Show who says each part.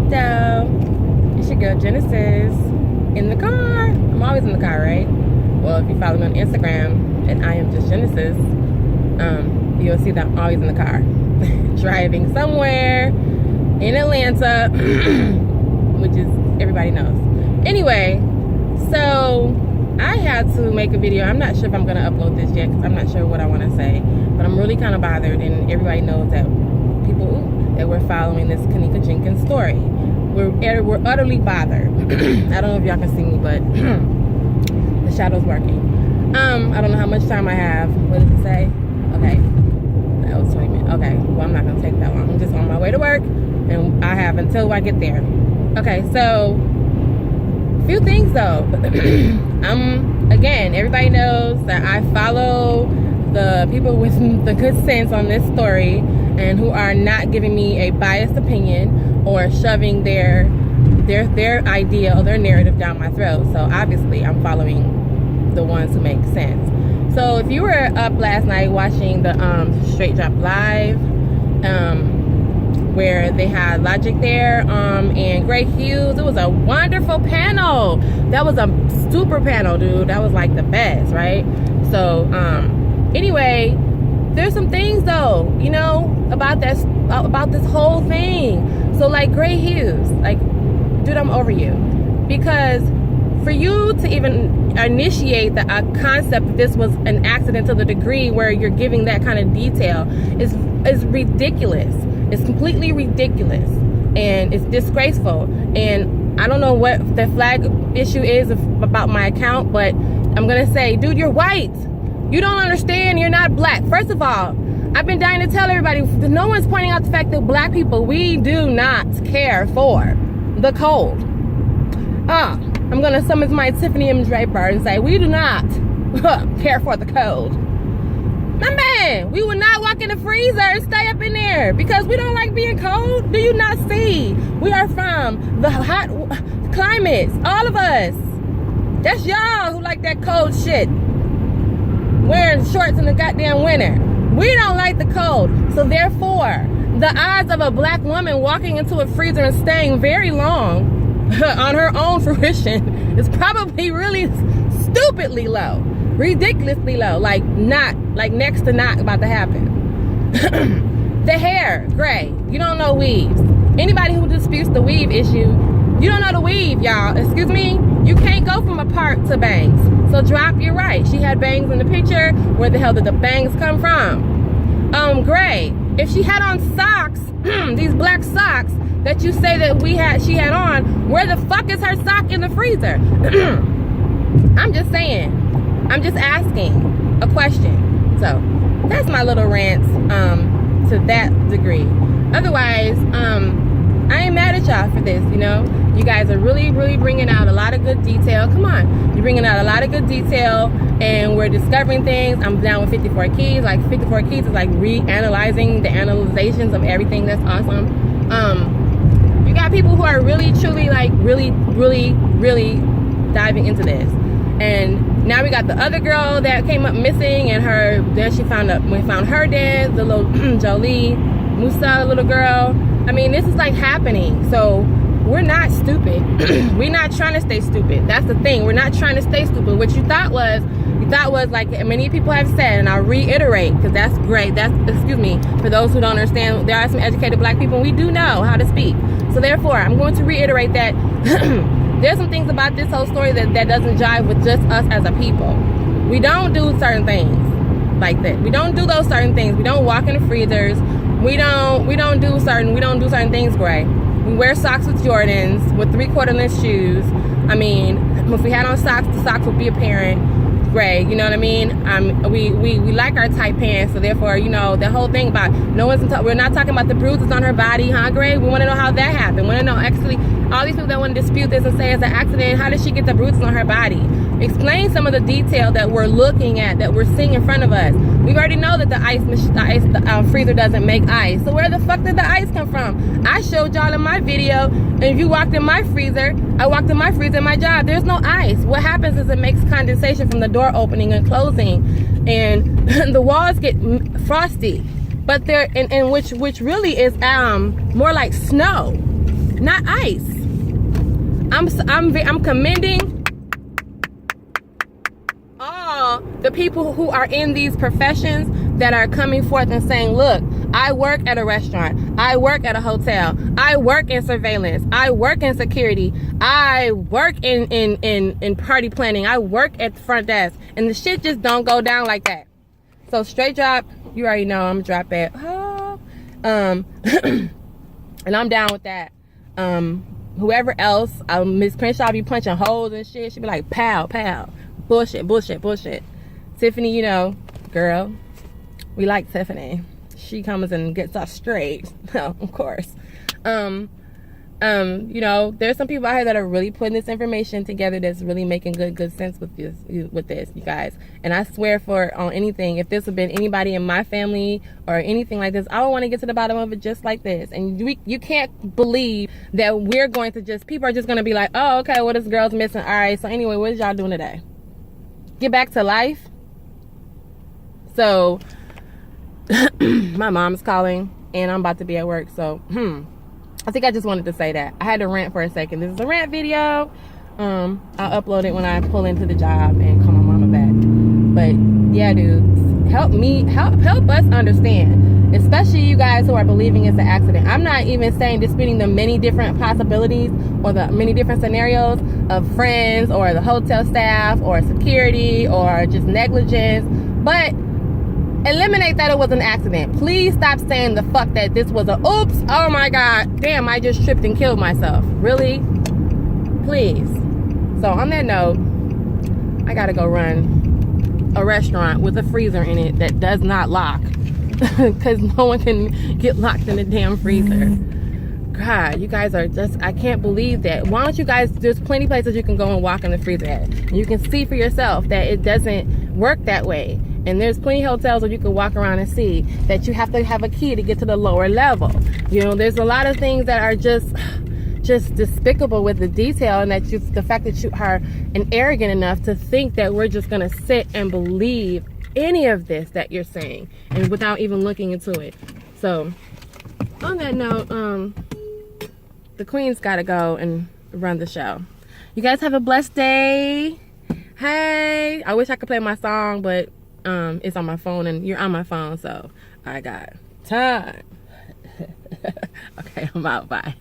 Speaker 1: Hello, it's your girl Genesis in the car. I'm always in the car, right? Well, if you follow me on Instagram and I am just Genesis, you'll see that I'm always in the car driving somewhere in Atlanta, which is everybody knows. Anyway, so I had to make a video. I'm not sure if I'm gonna upload this yet because I'm not sure what I want to say, but I'm really kind of bothered, and everybody knows that that we're following this Kanika Jenkins story. We're utterly bothered. I don't know if y'all can see me, but the shadow's working. I don't know how much time I have. What does it say? Okay, that was 20 minutes. Okay, well, I'm not gonna take that long. I'm just on my way to work, and I have until I get there. Okay, so a few things though. Again, everybody knows that I follow the people with the good sense on this story and who are not giving me a biased opinion or shoving their idea or their narrative down my throat. So obviously I'm following the ones who make sense. So if you were up last night watching the Straight Drop Live, where they had Logic there and Gray Hughes, it was a wonderful panel. That was a super panel, dude. That was like the best, right? So anyway, there's some things though, you know, about this whole thing. So like Gray Hughes, like, dude, I'm over you. Because for you to even initiate the concept that this was an accident to the degree where you're giving that kind of detail is ridiculous. It's completely ridiculous, and it's disgraceful. And I don't know what the flag issue is about my account, but I'm gonna say, dude, you're white. You don't understand. You're not black. First of all, I've been dying to tell everybody, no one's pointing out the fact that black people, we do not care for the cold. I'm gonna summon my Tiffany M. Draper and say, we do not care for the cold. My man, we will not walk in the freezer and stay up in there because we don't like being cold. Do you not see? We are from the hot climates, all of us. That's y'all who like that cold shit. Wearing shorts in the goddamn winter. We don't like the cold. So therefore, the odds of a black woman walking into a freezer and staying very long on her own fruition is probably really stupidly low. Ridiculously low. Like next to not about to happen. The hair, gray. You don't know weaves. Anybody who disputes the weave issue, you don't know the weave, y'all. Excuse me? You can't go from a part to bangs. So drop your right. She had bangs in the picture. Where the hell did the bangs come from? Gray. If she had on socks, these black socks that you say that she had on, where the fuck is her sock in the freezer? I'm just saying. I'm just asking a question. So that's my little rant to that degree. Otherwise, I ain't mad at y'all for this, you know. You guys are really, really bringing out a lot of good detail. Come on. You're bringing out a lot of good detail, and we're discovering things. I'm down with 54 Keys. Like, 54 Keys is like reanalyzing the analyzations of everything. That's awesome. You got people who are really, truly, like, really, really, really diving into this. And now we got the other girl that came up missing, and we found her dead, the little Jolie Musa little girl. I mean, this is like happening. So we're not stupid. We're not trying to stay stupid. That's the thing. We're not trying to stay stupid. What you thought was like many people have said, and I'll reiterate because that's great. Excuse me, for those who don't understand, there are some educated black people, and we do know how to speak. So therefore, I'm going to reiterate that there's some things about this whole story that doesn't jive with just us as a people. We don't do certain things like that. We don't do those certain things. We don't walk in the freezers. We don't do certain things, Gray. We wear socks with Jordans with 3/4 length shoes. I mean, if we had on socks, the socks would be apparent. Gray, you know what I mean? We like our tight pants, so therefore, you know, the whole thing about we're not talking about the bruises on her body, huh, Gray? We want to know how that happened. We want to know, actually, all these people that want to dispute this and say it's an accident, how did she get the bruises on her body? Explain some of the detail that we're looking at, that we're seeing in front of us. We already know that the freezer doesn't make ice. So where the fuck did the ice come from? I showed y'all in my video, and if you walked in my freezer, I walked in my freezer in my job, there's no ice. What happens is it makes condensation from the door opening and closing, and the walls get frosty. But which really is more like snow. not ice. I'm commending all the people who are in these professions that are coming forth and saying, look, I work at a restaurant, I work at a hotel, I work in surveillance, I work in security, I work in party planning, I work at the front desk, and the shit just don't go down like that. So straight drop, you already know I'm drop it. And I'm down with that. Whoever else, Miss Crenshaw be punching holes and shit. She be like, pow, pow. Bullshit, bullshit, bullshit. Tiffany, you know, girl, we like Tiffany. She comes and gets us straight. Of course. You know, there's some people out here that are really putting this information together that's really making good sense with this, you guys. And I swear on anything, if this had been anybody in my family or anything like this, I would want to get to the bottom of it just like this. And you can't believe that we're going to people are just going to be like, oh, okay, well, this girl's missing. All right, so anyway, what is y'all doing today? Get back to life. So my mom's calling and I'm about to be at work, so I think I just wanted to say that. I had to rant for a second. This is a rant video. I'll upload it when I pull into the job and call my mama back. But yeah, dudes, help us understand, especially you guys who are believing it's an accident. I'm not even disputing the many different possibilities or the many different scenarios of friends or the hotel staff or security or just negligence, but eliminate that it was an accident. Please stop saying the fuck that this was a oops, oh my god, damn, I just tripped and killed myself. Really? Please. So on that note, I gotta go run a restaurant with a freezer in it that does not lock. Because no one can get locked in the damn freezer. God, you guys are just, I can't believe that. Why don't you guys, there's plenty places you can go and walk in the freezer at. And you can see for yourself that it doesn't work that way. And there's plenty of hotels where you can walk around and see that you have to have a key to get to the lower level. You know, there's a lot of things that are just despicable with the detail, and that the fact that you are arrogant enough to think that we're just gonna sit and believe any of this that you're saying, and without even looking into it. So, on that note, the queen's gotta go and run the show. You guys have a blessed day. Hey, I wish I could play my song, but it's on my phone and you're on my phone, so I got time. Okay, I'm out. Bye.